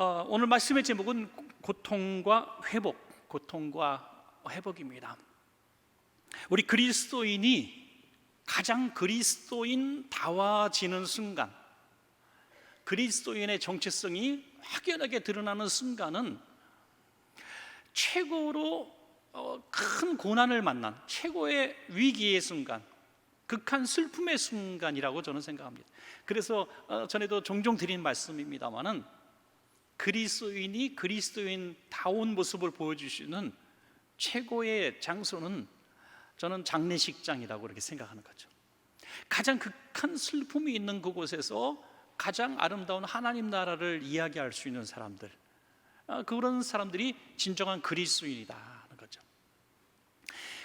오늘 말씀의 제목은 고통과 회복입니다. 우리 그리스도인이 가장 그리스도인다워지는 순간, 그리스도인의 정체성이 확연하게 드러나는 순간은 최고로 큰 고난을 만난 최고의 위기의 순간, 극한 슬픔의 순간이라고 저는 생각합니다. 그래서 전에도 종종 드린 말씀입니다마는 그리스도인이 그리스도인다운 모습을 보여주시는 최고의 장소는 저는 장례식장이라고 그렇게 생각하는 거죠. 가장 극한 슬픔이 있는 그곳에서 가장 아름다운 하나님 나라를 이야기할 수 있는 사람들, 그런 사람들이 진정한 그리스도인이다는 거죠.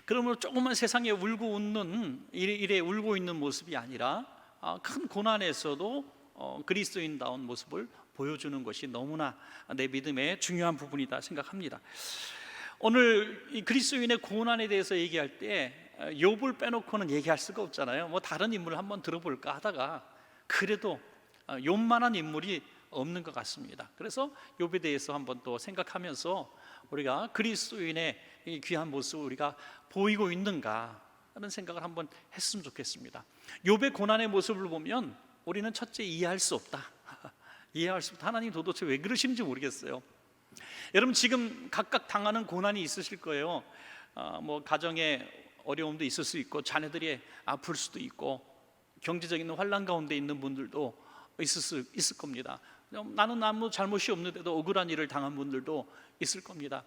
그러므로 조금만 세상에 울고 웃는 이래 울고 있는 모습이 아니라 큰 고난에서도 그리스도인다운 모습을 보여주는 것이 너무나 내 믿음의 중요한 부분이다 생각합니다. 오늘 이 그리스도인의 고난에 대해서 얘기할 때 욥을 빼놓고는 얘기할 수가 없잖아요. 뭐 다른 인물을 한번 들어볼까 하다가 그래도 욥만한 인물이 없는 것 같습니다. 그래서 욥에 대해서 한번 또 생각하면서 우리가 그리스도인의 이 귀한 모습을 우리가 보이고 있는가 하는 생각을 한번 했으면 좋겠습니다. 욥의 고난의 모습을 보면 우리는 첫째 이해할 수 없다. 하나님 도대체 왜 그러시는지 모르겠어요. 여러분 지금 각각 당하는 고난이 있으실 거예요. 뭐 가정에 어려움도 있을 수 있고, 자녀들이 아플 수도 있고, 경제적인 환란 가운데 있는 분들도 있을 겁니다. 나는 아무 잘못이 없는데도 억울한 일을 당한 분들도 있을 겁니다.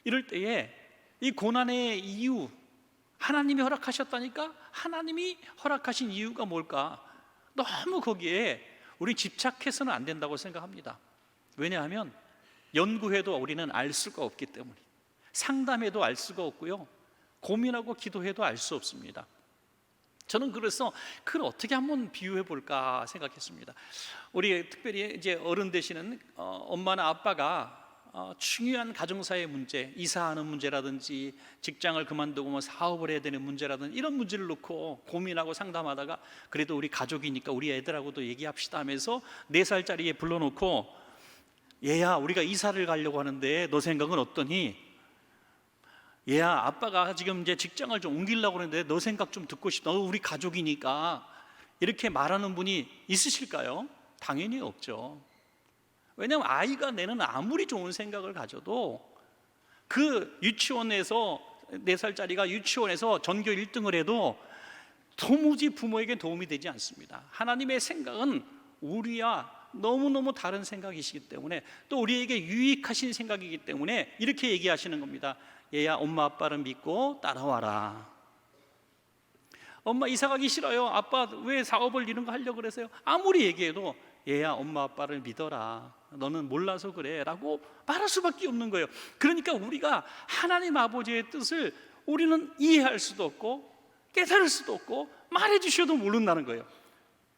이럴 때에 이 고난의 이유, 하나님이 허락하셨다니까 하나님이 허락하신 이유가 뭘까? 너무 거기에 우리 집착해서는 안 된다고 생각합니다. 왜냐하면 연구해도 우리는 알 수가 없기 때문에, 상담해도 알 수가 없고요, 고민하고 기도해도 알 수 없습니다. 저는 그래서 그걸 어떻게 한번 비유해 볼까 생각했습니다. 우리 특별히 이제 어른 되시는 엄마나 아빠가 중요한 가정사의 문제, 이사하는 문제라든지 직장을 그만두고 뭐 사업을 해야 되는 문제라든지 이런 문제를 놓고 고민하고 상담하다가 그래도 우리 가족이니까 우리 애들하고도 얘기합시다 하면서 4살짜리 애 불러놓고, 얘야 우리가 이사를 가려고 하는데 너 생각은 어떠니? 얘야 아빠가 지금 이제 직장을 좀 옮기려고 하는데 너 생각 좀 듣고 싶다. 너 우리 가족이니까. 이렇게 말하는 분이 있으실까요? 당연히 없죠. 왜냐하면 아이가 내는 아무리 좋은 생각을 가져도 그 유치원에서 4살짜리가 유치원에서 전교 1등을 해도 도무지 부모에게 도움이 되지 않습니다. 하나님의 생각은 우리와 너무너무 다른 생각이시기 때문에, 또 우리에게 유익하신 생각이기 때문에 이렇게 얘기하시는 겁니다. 얘야 엄마 아빠를 믿고 따라와라. 엄마 이사 가기 싫어요. 아빠 왜 사업을 이런 거 하려고 그러세요? 아무리 얘기해도 얘야 엄마 아빠를 믿어라. 너는 몰라서 그래 라고 말할 수밖에 없는 거예요. 그러니까 우리가 하나님 아버지의 뜻을 우리는 이해할 수도 없고 깨달을 수도 없고 말해 주셔도 모른다는 거예요.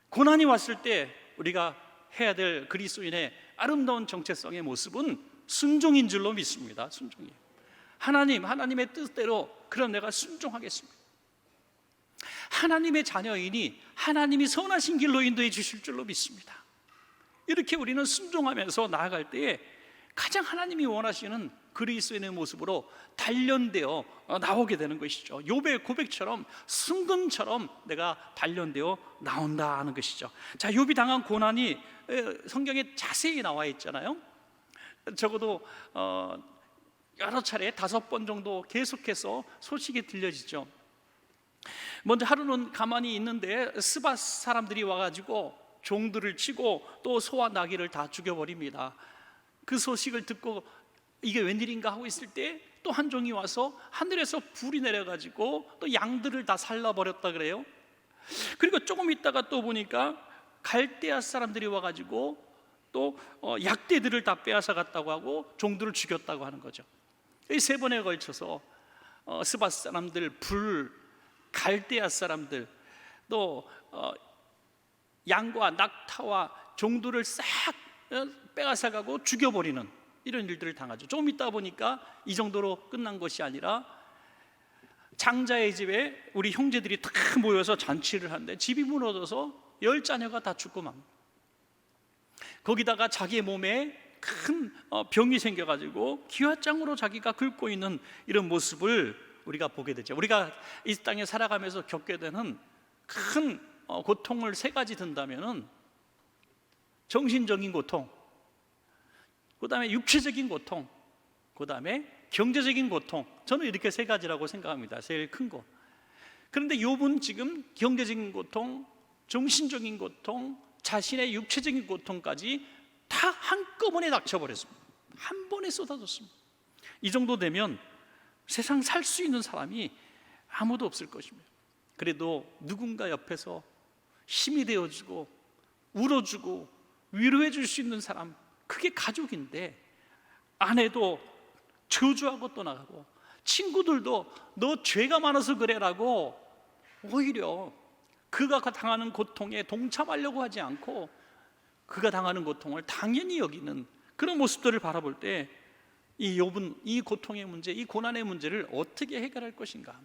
고난이 왔을 때 우리가 해야 될 그리스도인의 아름다운 정체성의 모습은 순종인 줄로 믿습니다. 순종이에요. 하나님의 뜻대로 그럼 내가 순종하겠습니다. 하나님의 자녀이니 하나님이 선하신 길로 인도해 주실 줄로 믿습니다. 이렇게 우리는 순종하면서 나아갈 때에 가장 하나님이 원하시는 그리스도인의 모습으로 단련되어 나오게 되는 것이죠. 욥의 고백처럼 순금처럼 내가 단련되어 나온다 하는 것이죠. 자, 욥이 당한 고난이 성경에 자세히 나와 있잖아요. 적어도 여러 차례 5번 정도 계속해서 소식이 들려지죠. 먼저 하루는 가만히 있는데 스밧 사람들이 와가지고 종들을 치고 또 소와 나귀를 다 죽여버립니다. 그 소식을 듣고 이게 웬일인가 하고 있을 때 또 한 종이 와서 하늘에서 불이 내려가지고 또 양들을 다 살라버렸다 그래요. 그리고 조금 있다가 또 보니까 갈대아 사람들이 와가지고 또 약대들을 다 빼앗아 갔다고 하고 종들을 죽였다고 하는 거죠. 이 3번에 걸쳐서 스밧 사람들, 불, 갈대아 사람들, 또 양과 낙타와 종들을 싹 빼앗아가고 죽여버리는 이런 일들을 당하죠. 좀 있다 보니까 이 정도로 끝난 것이 아니라 장자의 집에 우리 형제들이 다 모여서 잔치를 하는데 집이 무너져서 10자녀가 다 죽고 맙니다. 거기다가 자기의 몸에 큰 병이 생겨가지고 기와장으로 자기가 긁고 있는 이런 모습을 우리가 보게 되죠. 우리가 이 땅에 살아가면서 겪게 되는 큰 고통을 세 가지 든다면은 정신적인 고통, 그 다음에 육체적인 고통, 그 다음에 경제적인 고통. 저는 이렇게 세 가지라고 생각합니다. 제일 큰 거. 그런데 욥은 지금 경제적인 고통, 정신적인 고통, 자신의 육체적인 고통까지 다 한꺼번에 닥쳐버렸습니다. 한 번에 쏟아졌습니다. 이 정도 되면 세상 살 수 있는 사람이 아무도 없을 것입니다. 그래도 누군가 옆에서 힘이 되어주고 울어주고 위로해 줄 수 있는 사람, 그게 가족인데, 아내도 저주하고 떠나가고 친구들도 너 죄가 많아서 그래라고 오히려 그가 당하는 고통에 동참하려고 하지 않고 그가 당하는 고통을 당연히 여기는 그런 모습들을 바라볼 때 이 욥은 이 고통의 문제, 이 고난의 문제를 어떻게 해결할 것인가.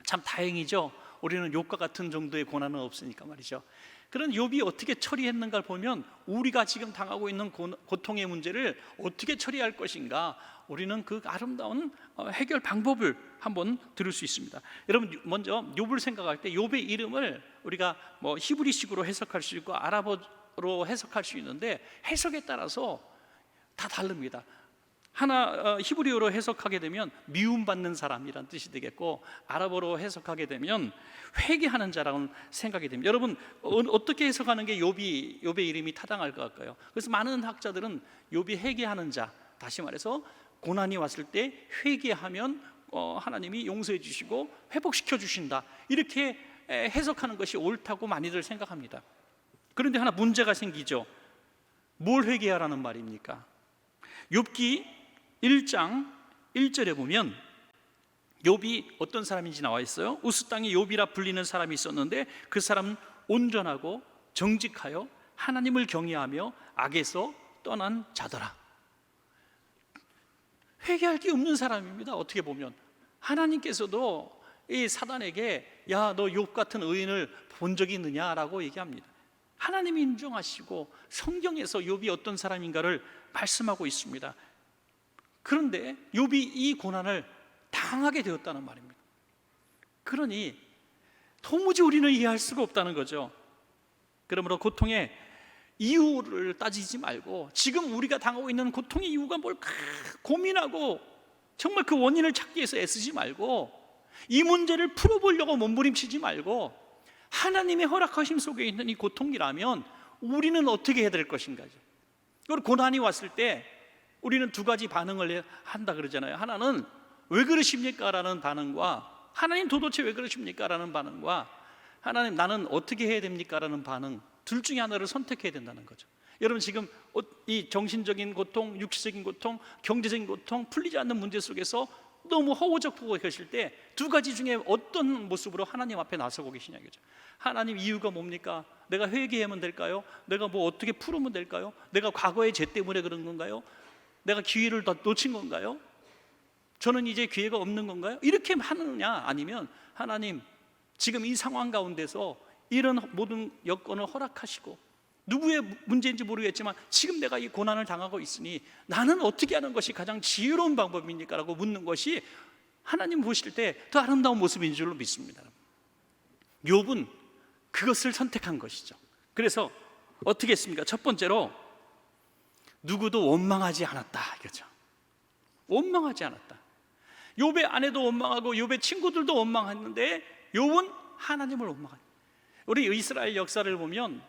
참 다행이죠. 우리는 욥과 같은 정도의 고난은 없으니까 말이죠. 그런 욥이 어떻게 처리했는가를 보면 우리가 지금 당하고 있는 고통의 문제를 어떻게 처리할 것인가, 우리는 그 아름다운 해결 방법을 한번 들을 수 있습니다. 여러분, 먼저 욥을 생각할 때 욥의 이름을 우리가 히브리식으로 해석할 수 있고 아랍어로 해석할 수 있는데 해석에 따라서 다 다릅니다. 하나 히브리어로 해석하게 되면 미움받는 사람이란 뜻이 되겠고, 아랍어로 해석하게 되면 회개하는 자라고 생각이 됩니다. 여러분, 어떻게 해석하는 게 욥의 이름이 타당할 것 같까요? 그래서 많은 학자들은 욥이 회개하는 자, 다시 말해서 고난이 왔을 때 회개하면 하나님이 용서해 주시고 회복시켜 주신다, 이렇게 해석하는 것이 옳다고 많이들 생각합니다. 그런데 하나 문제가 생기죠. 뭘 회개하라는 말입니까? 욥기 1장 1절에 보면 욥이 어떤 사람인지 나와 있어요. 우스 땅에 욥이라 불리는 사람이 있었는데 그 사람은 온전하고 정직하여 하나님을 경외하며 악에서 떠난 자더라. 회개할 게 없는 사람입니다. 어떻게 보면 하나님께서도 이 사단에게 야, 너 욥 같은 의인을 본 적이 있느냐라고 얘기합니다. 하나님이 인정하시고 성경에서 욥이 어떤 사람인가를 말씀하고 있습니다. 그런데 욥이 이 고난을 당하게 되었다는 말입니다. 그러니 도무지 우리는 이해할 수가 없다는 거죠. 그러므로 고통의 이유를 따지지 말고 지금 우리가 당하고 있는 고통의 이유가 뭘까 고민하고 정말 그 원인을 찾기 위해서 애쓰지 말고, 이 문제를 풀어보려고 몸부림치지 말고 하나님의 허락하심 속에 있는 이 고통이라면 우리는 어떻게 해야 될 것인가죠. 그리고 고난이 왔을 때 우리는 두 가지 반응을 한다 그러잖아요. 하나는 왜 그러십니까? 라는 반응과, 하나님 도대체 왜 그러십니까? 라는 반응과, 하나님 나는 어떻게 해야 됩니까? 라는 반응, 둘 중에 하나를 선택해야 된다는 거죠. 여러분, 지금 이 정신적인 고통, 육체적인 고통, 경제적인 고통, 풀리지 않는 문제 속에서 너무 허우적거리고 계실 때 두 가지 중에 어떤 모습으로 하나님 앞에 나서고 계시냐 이거죠. 하나님, 이유가 뭡니까? 내가 회개하면 될까요? 내가 어떻게 풀으면 될까요? 내가 과거의 죄 때문에 그런 건가요? 내가 기회를 더 놓친 건가요? 저는 이제 기회가 없는 건가요? 이렇게 하느냐, 아니면 하나님 지금 이 상황 가운데서 이런 모든 여건을 허락하시고 누구의 문제인지 모르겠지만 지금 내가 이 고난을 당하고 있으니 나는 어떻게 하는 것이 가장 지혜로운 방법입니까? 라고 묻는 것이 하나님 보실 때 더 아름다운 모습인 줄로 믿습니다. 욥은 그것을 선택한 것이죠. 그래서 어떻게 했습니까? 첫 번째로 누구도 원망하지 않았다 이거죠. 원망하지 않았다. 욥의 아내도 원망하고 욥의 친구들도 원망했는데 욥은 하나님을 원망하다. 우리 이스라엘 역사를 보면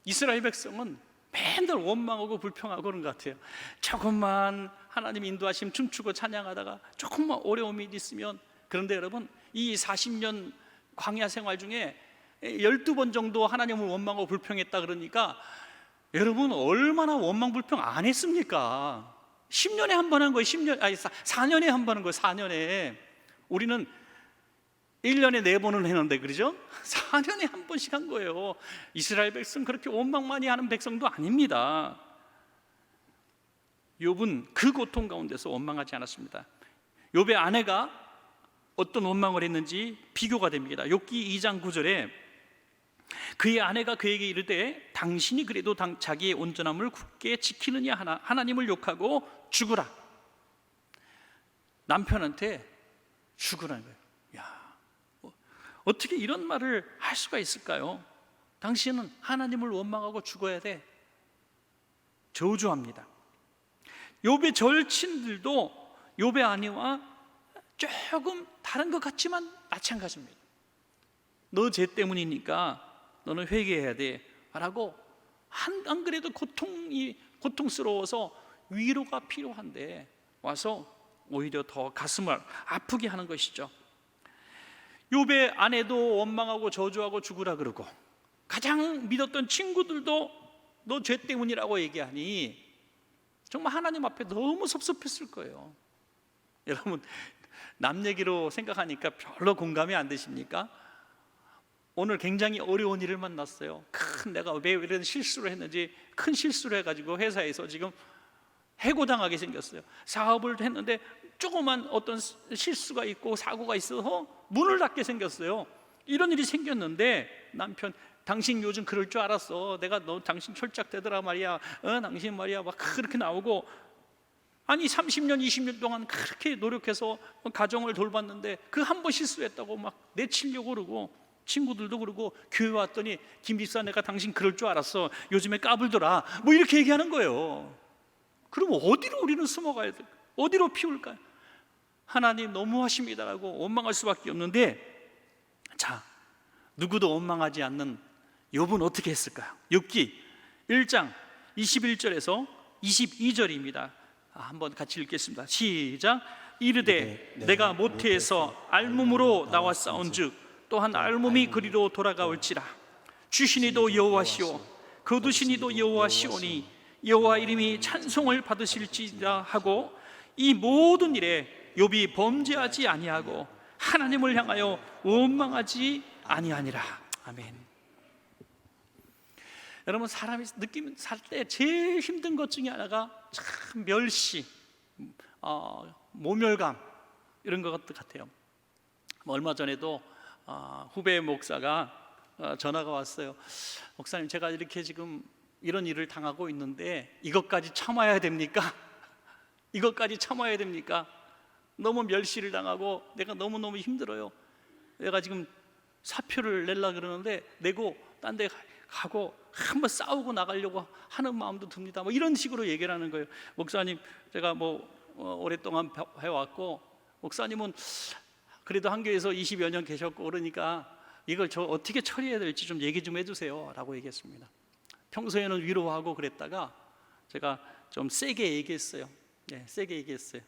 이스라엘 백성은 맨날 원망하고 불평하고 그런 것 같아요. 조금만 하나님 인도하심 춤추고 찬양하다가 조금만 어려움이 있으면, 그런데 여러분, 이 40년 광야 생활 중에 12번 정도 하나님을 원망하고 불평했다 그러니까 여러분 얼마나 원망 불평 안 했습니까? 10년에 한 번 한 거예요. 4년에 한 번 한 거예요. 4년에. 우리는 1년에 4번을 했는데 그러죠? 4년에 한 번씩 한 거예요. 이스라엘 백성 그렇게 원망 많이 하는 백성도 아닙니다. 욥은 그 고통 가운데서 원망하지 않았습니다. 욥의 아내가 어떤 원망을 했는지 비교가 됩니다. 욥기 2장 9절에 그의 아내가 그에게 이르되 당신이 그래도 자기의 온전함을 굳게 지키느냐 하나 하나님을 욕하고 죽으라. 남편한테 죽으라는 거예요. 야, 어떻게 이런 말을 할 수가 있을까요? 당신은 하나님을 원망하고 죽어야 돼. 저주합니다. 욥의 절친들도 욥의 아내와 조금 다른 것 같지만 마찬가지입니다. 너 죄 때문이니까 너는 회개해야 돼 라고 안 그래도 고통스러워서 위로가 필요한데 와서 오히려 더 가슴을 아프게 하는 것이죠. 욥의 아내도 원망하고 저주하고 죽으라 그러고 가장 믿었던 친구들도 너 죄 때문이라고 얘기하니 정말 하나님 앞에 너무 섭섭했을 거예요. 여러분, 남 얘기로 생각하니까 별로 공감이 안 되십니까? 오늘 굉장히 어려운 일을 만났어요. 내가 왜 이런 실수를 했는지 큰 실수를 해가지고 회사에서 지금 해고당하게 생겼어요. 사업을 했는데 조그만 어떤 실수가 있고 사고가 있어서 문을 닫게 생겼어요. 이런 일이 생겼는데 남편, 당신 요즘 그럴 줄 알았어. 내가 너 당신 철짝대더라 말이야. 당신 말이야 막 그렇게 나오고, 아니 30년 20년 동안 그렇게 노력해서 가정을 돌봤는데 그 한 번 실수했다고 막 내치려고 그러고, 친구들도 그러고 교회 왔더니 김 집사 내가 당신 그럴 줄 알았어. 요즘에 까불더라. 뭐 이렇게 얘기하는 거예요. 그럼 어디로 우리는 숨어가야 될까? 어디로 피울까요? 하나님 너무하십니다라고 원망할 수밖에 없는데, 자, 누구도 원망하지 않는 욥은 어떻게 했을까요? 욥기 1장 21절에서 22절입니다. 한번 같이 읽겠습니다. 시작. 이르되 내가 모태에서 알몸으로 나와 싸운즉 또한 알몸이 그리로 돌아가올지라. 주시니도 여호와시오 거두시니도 여호와시오니 여호와 이름이 찬송을 받으실지라 하고, 이 모든 일에 욥이 범죄하지 아니하고 하나님을 향하여 원망하지 아니하니라. 아멘. 여러분, 사람이 살 때 제일 힘든 것 중에 하나가 참 멸시, 모멸감 이런 것 같아요. 얼마 전에도 후배 목사가 전화가 왔어요. 목사님, 제가 이렇게 지금 이런 일을 당하고 있는데 이것까지 참아야 됩니까? 이것까지 참아야 됩니까? 너무 멸시를 당하고 내가 너무너무 힘들어요. 내가 지금 사표를 내려고 그러는데 내고 딴 데 가고 한번 싸우고 나가려고 하는 마음도 듭니다. 뭐 이런 식으로 얘기를 하는 거예요. 목사님, 제가 오랫동안 해왔고, 목사님은 그래도 한교에서 20여 년 계셨고 그러니까 이걸 저 어떻게 처리해야 될지 좀 얘기 좀 해주세요 라고 얘기했습니다. 평소에는 위로하고 그랬다가 제가 좀 세게 얘기했어요. 네, 세게 얘기했어요.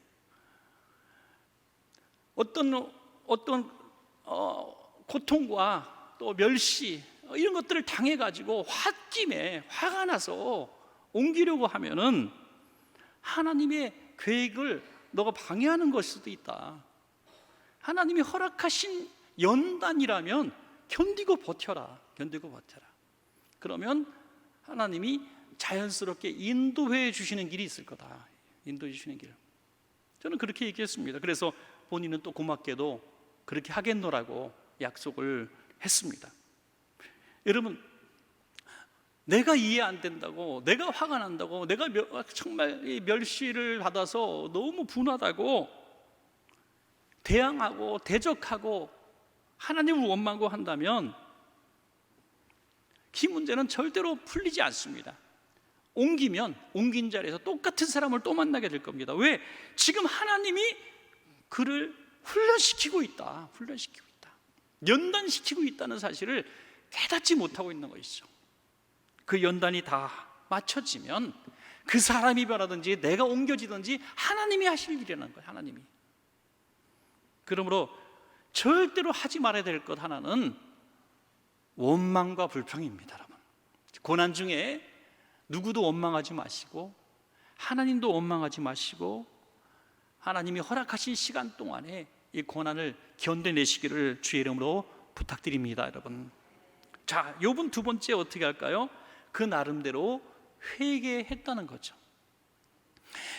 어떤 고통과 또 멸시 이런 것들을 당해가지고 홧김에 화가 나서 옮기려고 하면은 하나님의 계획을 너가 방해하는 것일 수도 있다. 하나님이 허락하신 연단이라면 견디고 버텨라. 그러면 하나님이 자연스럽게 인도해 주시는 길이 있을 거다. 인도해 주시는 길. 저는 그렇게 얘기했습니다. 그래서 본인은 또 고맙게도 그렇게 하겠노라고 약속을 했습니다. 여러분, 내가 이해 안 된다고, 내가 화가 난다고, 내가 정말 멸시를 받아서 너무 분하다고 대항하고 대적하고 하나님을 원망하고 한다면 이 문제는 절대로 풀리지 않습니다. 옮긴 자리에서 똑같은 사람을 또 만나게 될 겁니다. 왜? 지금 하나님이 그를 훈련시키고 있다. 연단시키고 있다는 사실을 깨닫지 못하고 있는 것이죠. 그 연단이 다 맞춰지면 그 사람이 변하든지 내가 옮겨지든지 하나님이 하실 일이라는 거예요. 하나님이. 그러므로 절대로 하지 말아야 될 것 하나는 원망과 불평입니다. 여러분, 고난 중에 누구도 원망하지 마시고 하나님도 원망하지 마시고 하나님이 허락하신 시간 동안에 이 고난을 견뎌내시기를 주의 이름으로 부탁드립니다. 여러분, 자, 욥은 두 번째 어떻게 할까요? 그 나름대로 회개했다는 거죠.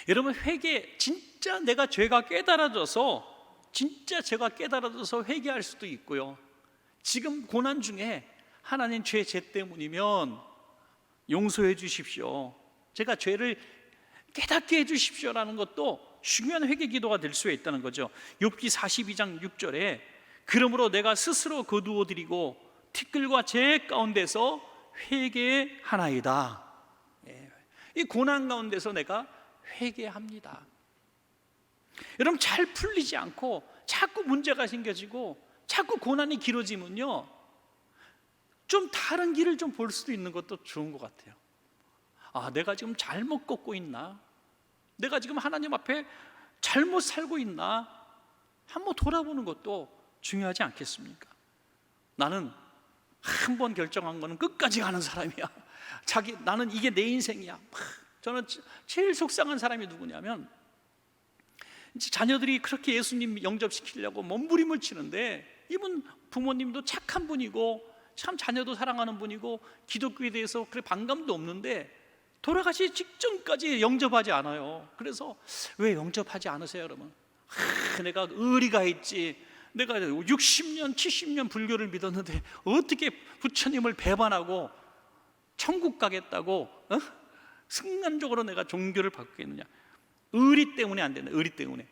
여러분, 회개, 진짜 내가 죄가 깨달아져서 회개할 수도 있고요. 지금 고난 중에 하나님 제 때문이면 용서해 주십시오, 제가 죄를 깨닫게 해 주십시오라는 것도 중요한 회개 기도가 될 수 있다는 거죠. 욥기 42장 6절에 그러므로 내가 스스로 거두어 드리고 티끌과 재 가운데서 회개하나이다. 이 고난 가운데서 내가 회개합니다. 여러분, 잘 풀리지 않고 자꾸 문제가 생겨지고 자꾸 고난이 길어지면요, 좀 다른 길을 좀 볼 수도 있는 것도 좋은 것 같아요. 아, 내가 지금 잘못 걷고 있나? 내가 지금 하나님 앞에 잘못 살고 있나? 한번 돌아보는 것도 중요하지 않겠습니까? 나는 한 번 결정한 거는 끝까지 가는 사람이야. 나는 이게 내 인생이야. 저는 제일 속상한 사람이 누구냐면, 자녀들이 그렇게 예수님 영접시키려고 몸부림을 치는데, 이분 부모님도 착한 분이고 참 자녀도 사랑하는 분이고 기독교에 대해서 그래 반감도 없는데 돌아가시기 직전까지 영접하지 않아요. 그래서 왜 영접하지 않으세요, 여러분? 내가 의리가 있지, 내가 60년 70년 불교를 믿었는데 어떻게 부처님을 배반하고 천국 가겠다고 순간적으로 내가 종교를 바꾸겠느냐? 의리 때문에 안 된다. 의리 때문에.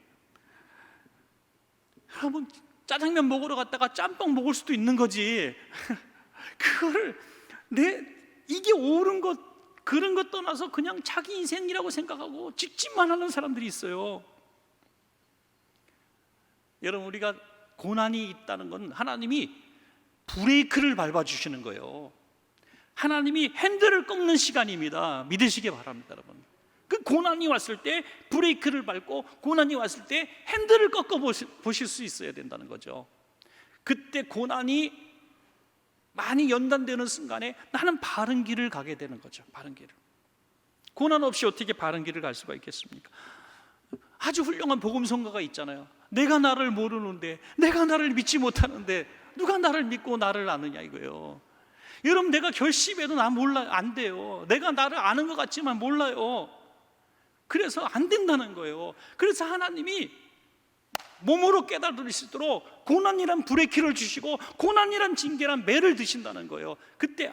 여러분, 짜장면 먹으러 갔다가 짬뽕 먹을 수도 있는 거지. 그거를 이게 옳은 것 그런 것 떠나서 그냥 자기 인생이라고 생각하고 직진만 하는 사람들이 있어요. 여러분, 우리가 고난이 있다는 건 하나님이 브레이크를 밟아주시는 거예요. 하나님이 핸들을 꺾는 시간입니다. 믿으시기 바랍니다, 여러분. 그 고난이 왔을 때 브레이크를 밟고 고난이 왔을 때 핸들을 꺾어 보실 수 있어야 된다는 거죠. 그때 고난이 많이 연단되는 순간에 나는 바른 길을 가게 되는 거죠. 바른 길을. 고난 없이 어떻게 바른 길을 갈 수가 있겠습니까? 아주 훌륭한 복음성가가 있잖아요. 내가 나를 모르는데, 내가 나를 믿지 못하는데 누가 나를 믿고 나를 아느냐, 이거예요. 여러분, 내가 결심해도 나 몰라요. 안 돼요. 내가 나를 아는 것 같지만 몰라요. 그래서 안 된다는 거예요. 그래서 하나님이 몸으로 깨달을 수 있도록 고난이란 브레이크를 주시고 고난이란 징계란 매를 드신다는 거예요. 그때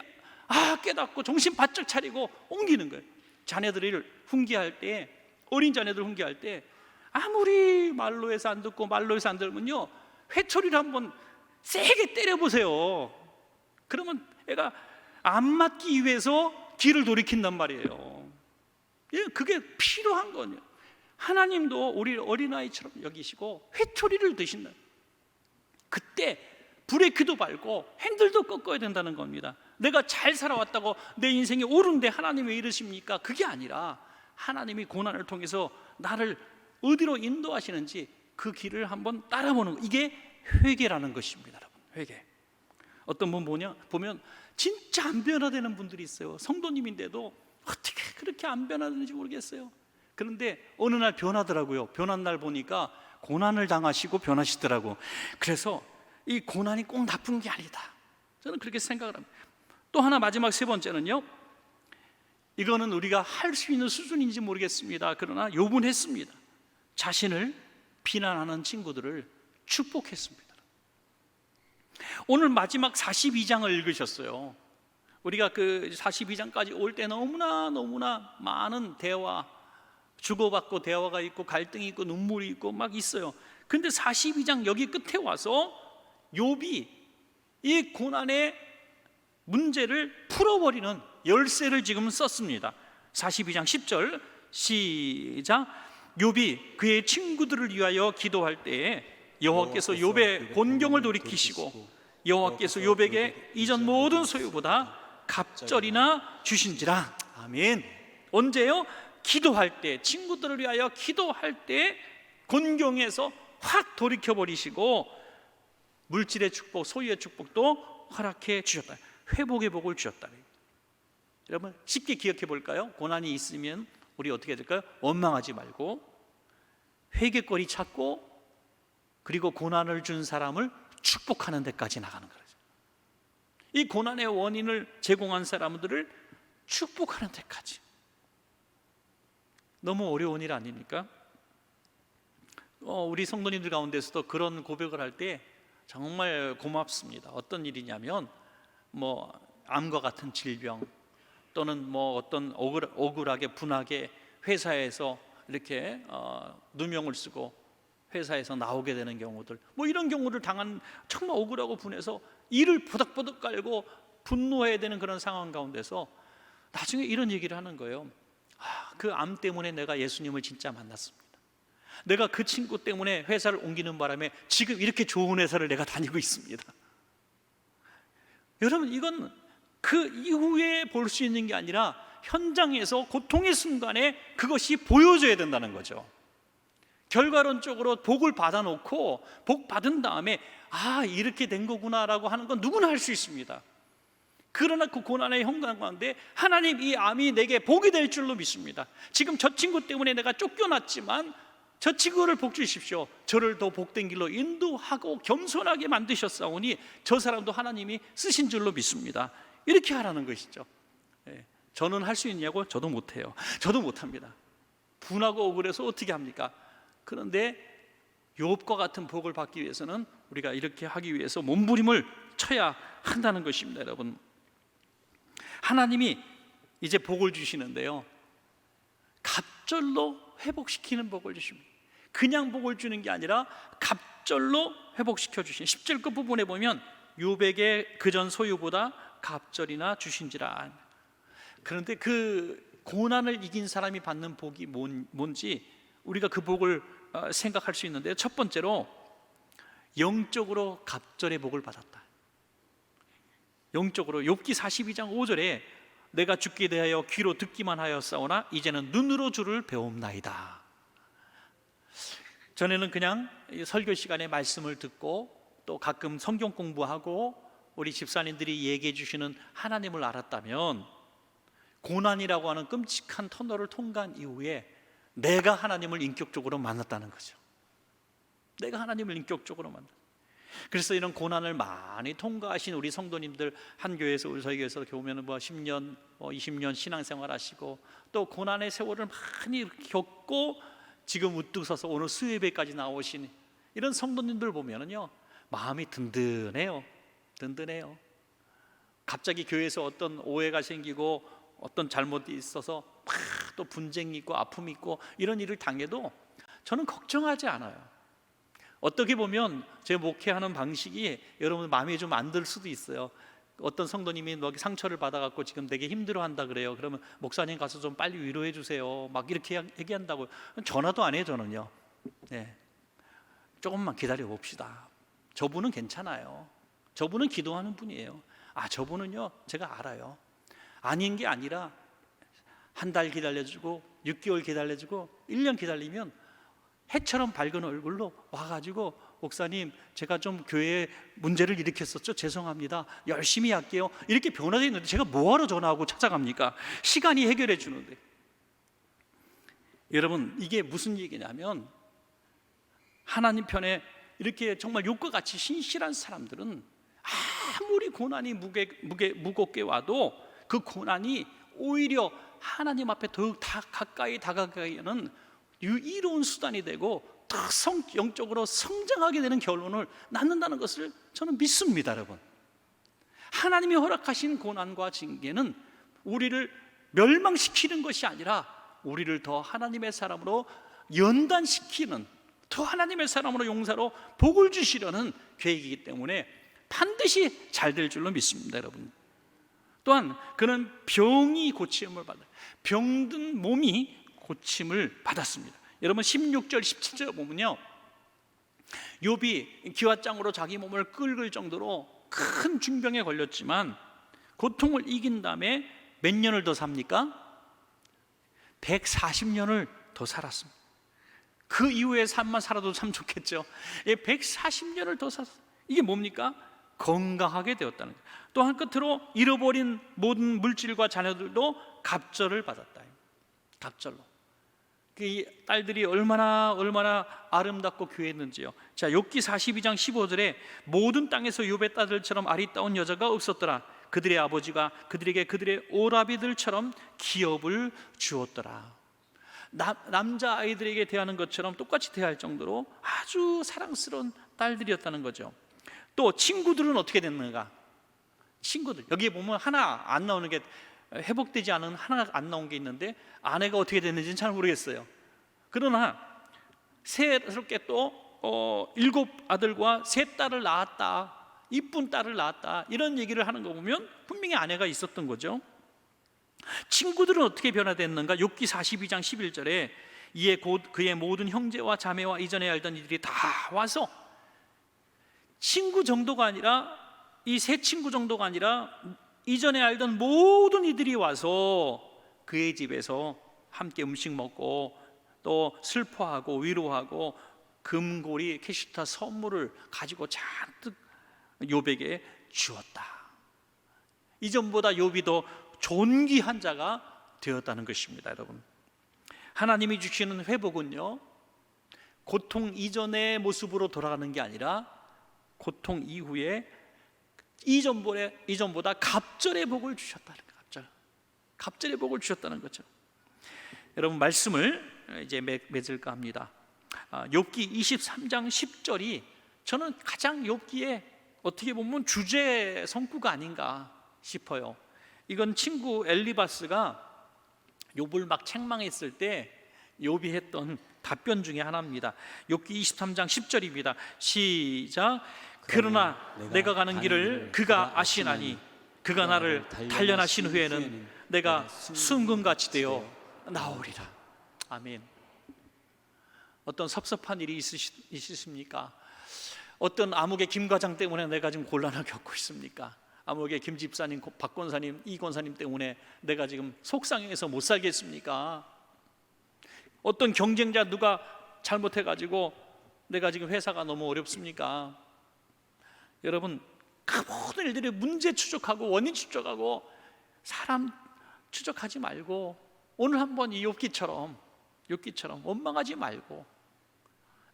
깨닫고 정신 바짝 차리고 옮기는 거예요. 자녀들을 훈계할 때, 어린 자녀들 훈계할 때 아무리 말로 해서 안 듣고 말로 해서 안 들으면요, 회초리를 한번 세게 때려보세요. 그러면 애가 안 맞기 위해서 길을 돌이킨단 말이에요. 그게 필요한 거예요. 하나님도 우리 어린아이처럼 여기시고 회초리를 드신다. 그때 브레이크도 밟고 핸들도 꺾어야 된다는 겁니다. 내가 잘 살아왔다고 내 인생이 옳은데 하나님 왜 이러십니까? 그게 아니라 하나님이 고난을 통해서 나를 어디로 인도하시는지 그 길을 한번 따라보는 거, 이게 회개라는 것입니다, 여러분. 회개. 어떤 분 보면 진짜 안 변화되는 분들이 있어요. 성도님인데도 어떻게 그렇게 안 변화되는지 모르겠어요. 그런데 어느 날 변하더라고요. 변한 날 보니까 고난을 당하시고 변하시더라고. 그래서 이 고난이 꼭 나쁜 게 아니다, 저는 그렇게 생각을 합니다. 또 하나, 마지막 세 번째는요, 이거는 우리가 할 수 있는 수준인지 모르겠습니다. 그러나 욥은 했습니다. 자신을 비난하는 친구들을 축복했습니다. 오늘 마지막 42장을 읽으셨어요. 우리가 그 42장까지 올 때 너무나 많은 대화, 주고받고 대화가 있고 갈등이 있고 눈물이 있고 막 있어요. 근데 42장 여기 끝에 와서 욥이 이 고난의 문제를 풀어버리는 열쇠를 지금 썼습니다. 42장 10절 시작. 욥이 그의 친구들을 위하여 기도할 때에 여호와께서 욥의 곤경을 돌이키시고 여호와께서 욥에게 이전 모든 소유보다 갑절이나 주신지라. 아멘. 언제요? 기도할 때, 친구들을 위하여 기도할 때 곤경에서 확 돌이켜버리시고 물질의 축복, 소유의 축복도 허락해 주셨다. 회복의 복을 주셨다. 여러분, 쉽게 기억해 볼까요? 고난이 있으면 우리 어떻게 해야 될까요? 원망하지 말고 회개거리 찾고, 그리고 고난을 준 사람을 축복하는 데까지 나가는 거죠. 이 고난의 원인을 제공한 사람들을 축복하는 데까지. 너무 어려운 일 아닙니까? 우리 성도님들 가운데서도 그런 고백을 할 때 정말 고맙습니다. 어떤 일이냐면, 뭐 암과 같은 질병, 또는 뭐 어떤 억울하게 분하게 회사에서 이렇게 누명을 쓰고 회사에서 나오게 되는 경우들, 뭐 이런 경우를 당한, 정말 억울하고 분해서 이를 보닥보닥 깔고 분노해야 되는 그런 상황 가운데서 나중에 이런 얘기를 하는 거예요. 그 암 때문에 내가 예수님을 진짜 만났습니다. 내가 그 친구 때문에 회사를 옮기는 바람에 지금 이렇게 좋은 회사를 내가 다니고 있습니다. 여러분, 이건 그 이후에 볼 수 있는 게 아니라 현장에서 고통의 순간에 그것이 보여져야 된다는 거죠. 결과론적으로 복을 받아놓고 복 받은 다음에 이렇게 된 거구나라고 하는 건 누구나 할 수 있습니다. 그러나 그 고난의 현장 가운데 하나님, 이 암이 내게 복이 될 줄로 믿습니다. 지금 저 친구 때문에 내가 쫓겨났지만 저 친구를 복 주십시오. 저를 더 복된 길로 인도하고 겸손하게 만드셨사오니 저 사람도 하나님이 쓰신 줄로 믿습니다. 이렇게 하라는 것이죠. 저는 할 수 있냐고? 저도 못해요. 저도 못합니다. 분하고 억울해서 어떻게 합니까? 그런데 욥과 같은 복을 받기 위해서는 우리가 이렇게 하기 위해서 몸부림을 쳐야 한다는 것입니다. 여러분, 하나님이 이제 복을 주시는데요, 갑절로 회복시키는 복을 주십니다. 그냥 복을 주는 게 아니라 갑절로 회복시켜 주신 10절 끝부분에 보면 욥에게 그전 소유보다 갑절이나 주신지라. 그런데 그 고난을 이긴 사람이 받는 복이 뭔지 우리가 그 복을 생각할 수 있는데요, 첫 번째로 영적으로 갑절의 복을 받았다. 영적으로 욥기 42장 5절에 내가 죽게 대하여 귀로 듣기만 하였사오나 이제는 눈으로 주를 배움나이다. 전에는 그냥 설교 시간에 말씀을 듣고 또 가끔 성경 공부하고 우리 집사님들이 얘기해 주시는 하나님을 알았다면, 고난이라고 하는 끔찍한 터널을 통과한 이후에 내가 하나님을 인격적으로 만났다는 거죠. 내가 하나님을 인격적으로 만났다. 그래서 이런 고난을 많이 통과하신 우리 성도님들, 한 교회에서 우리 저희 교회에서 보면 10년, 20년 신앙생활 하시고 또 고난의 세월을 많이 겪고 지금 우뚝 서서 오늘 수예배까지 나오신 이런 성도님들 보면은요, 마음이 든든해요. 든든해요. 갑자기 교회에서 어떤 오해가 생기고 어떤 잘못이 있어서 막 또 분쟁이 있고 아픔이 있고 이런 일을 당해도 저는 걱정하지 않아요. 어떻게 보면 제 목회하는 방식이 여러분 마음에 좀 안 들 수도 있어요. 어떤 성도님이 너 상처를 받아갖고 지금 되게 힘들어한다 그래요. 그러면 목사님 가서 좀 빨리 위로해 주세요. 막 이렇게 얘기한다고. 전화도 안 해요, 저는요. 네. 조금만 기다려 봅시다. 저분은 괜찮아요. 저분은 기도하는 분이에요. 저분은요, 제가 알아요. 아닌 게 아니라 한 달 기다려주고 6개월 기다려주고 1년 기다리면 해처럼 밝은 얼굴로 와가지고 목사님, 제가 좀 교회에 문제를 일으켰었죠. 죄송합니다. 열심히 할게요. 이렇게 변화되어 있는데 제가 뭐하러 전화하고 찾아갑니까? 시간이 해결해 주는데. 여러분, 이게 무슨 얘기냐면 하나님 편에 이렇게 정말 욥과 같이 신실한 사람들은 아무리 고난이 무겁게 와도 그 고난이 오히려 하나님 앞에 더욱 가까이 다가가기에는 유의로운 수단이 되고 더 영적으로 성장하게 되는 결론을 낳는다는 것을 저는 믿습니다. 여러분, 하나님이 허락하신 고난과 징계는 우리를 멸망시키는 것이 아니라 우리를 더 하나님의 사람으로 연단시키는, 더 하나님의 사람으로 용사로 복을 주시려는 계획이기 때문에 반드시 잘 될 줄로 믿습니다. 여러분, 또한 그는 병이 고침을 받아요. 병든 몸이 고침을 받았습니다. 여러분, 16절 17절 보면요, 욥이 기왓장으로 자기 몸을 긁을 정도로 큰 중병에 걸렸지만 고통을 이긴 다음에 몇 년을 더 삽니까? 140년을 더 살았습니다. 그 이후에 삶만 살아도 참 좋겠죠. 140년을 더 살았어요. 이게 뭡니까? 건강하게 되었다는 거예요. 또한 끝으로 잃어버린 모든 물질과 자녀들도 갑절을 받았다. 갑절로. 그 딸들이 얼마나 아름답고 귀했는지요. 자, 욥기 42장 15절에 모든 땅에서 욥의 딸들처럼 아리따운 여자가 없었더라. 그들의 아버지가 그들에게 그들의 오라비들처럼 기업을 주었더라. 남자 아이들에게 대하는 것처럼 똑같이 대할 정도로 아주 사랑스러운 딸들이었다는 거죠. 또 친구들은 어떻게 됐는가? 친구들, 여기에 보면 하나 안 나오는 게, 회복되지 않은 하나 안 나온 게 있는데 아내가 어떻게 됐는지는 잘 모르겠어요. 그러나 새롭게 또 7 아들과 3 딸을 낳았다, 이쁜 딸을 낳았다, 이런 얘기를 하는 거 보면 분명히 아내가 있었던 거죠. 친구들은 어떻게 변화됐는가? 욥기 42장 11절에 이에 곧 그의 모든 형제와 자매와 이전에 알던 이들이 다 와서, 친구 정도가 아니라, 이 세 친구 정도가 아니라 이전에 알던 모든 이들이 와서 그의 집에서 함께 음식 먹고 또 슬퍼하고 위로하고 금고리 캐시타 선물을 가지고 잔뜩 욥에게 주었다. 이전보다 욥이 더 존귀한 자가 되었다는 것입니다. 여러분, 하나님이 주시는 회복은요, 고통 이전의 모습으로 돌아가는 게 아니라 고통 이후에 이전보다 갑절의 복을 주셨다는 거죠. 갑절의 복을 주셨다는 거죠. 여러분, 말씀을 이제 맺을까 합니다. 욥기 23장 10절이 저는 가장 욥기에 어떻게 보면 주제 성구가 아닌가 싶어요. 이건 친구 엘리바스가 욥을 막 책망했을 때 욥이 했던 답변 중에 하나입니다. 욥기 23장 10절입니다. 시작. 그러나 내가 가는 길을 그가 아시나니 그가 나를 단련하신 후에는 내가 순금같이 되어 나오리라. 아멘. 어떤 섭섭한 일이 있으십니까? 어떤 암흑의 김 과장 때문에 내가 지금 곤란을 겪고 있습니까? 암흑의 김 집사님, 박 권사님, 이 권사님 때문에 내가 지금 속상해서 못 살겠습니까? 어떤 경쟁자 누가 잘못해가지고 내가 지금 회사가 너무 어렵습니까? 여러분, 그 모든 일들이 문제 추적하고 원인 추적하고 사람 추적하지 말고 오늘 한번 이 욥기처럼 원망하지 말고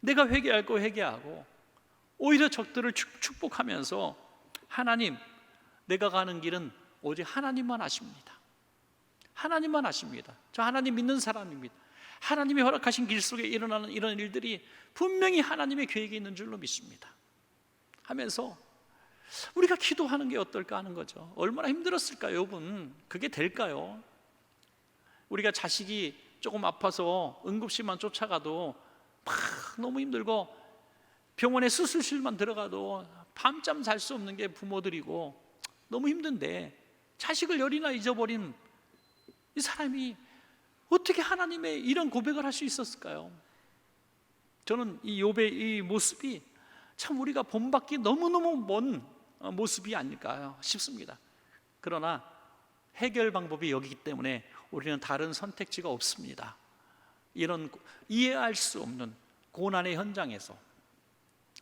내가 회개할 거 회개하고 오히려 적들을 축복하면서, 하나님, 내가 가는 길은 오직 하나님만 아십니다. 하나님만 아십니다. 저 하나님 믿는 사람입니다. 하나님이 허락하신 길 속에 일어나는 이런 일들이 분명히 하나님의 계획이 있는 줄로 믿습니다 하면서 우리가 기도하는 게 어떨까 하는 거죠. 얼마나 힘들었을까요, 욥은? 그게 될까요? 우리가 자식이 조금 아파서 응급실만 쫓아가도 막 너무 힘들고 병원에 수술실만 들어가도 밤잠 잘 수 없는 게 부모들이고 너무 힘든데, 자식을 열이나 잊어버린 이 사람이 어떻게 하나님의 이런 고백을 할 수 있었을까요? 저는 이 욥의 이 모습이 참 우리가 본받기 너무너무 먼 모습이 아닐까 싶습니다. 그러나 해결 방법이 여기기 때문에 우리는 다른 선택지가 없습니다. 이런 이해할 수 없는 고난의 현장에서,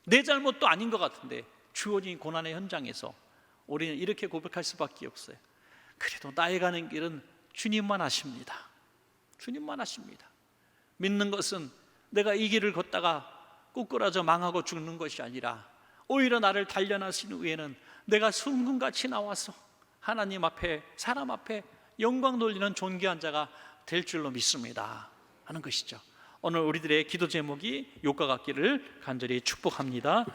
내 잘못도 아닌 것 같은데 주어진 고난의 현장에서 우리는 이렇게 고백할 수밖에 없어요. 그래도 나의 가는 길은 주님만 아십니다. 주님만 아십니다. 믿는 것은 내가 이 길을 걷다가 꾸꾸라져 망하고 죽는 것이 아니라 오히려 나를 단련하신 후에는 내가 순금같이 나와서 하나님 앞에, 사람 앞에 영광 돌리는 존귀한 자가 될 줄로 믿습니다 하는 것이죠. 오늘 우리들의 기도 제목이 욥과 같기를 간절히 축복합니다.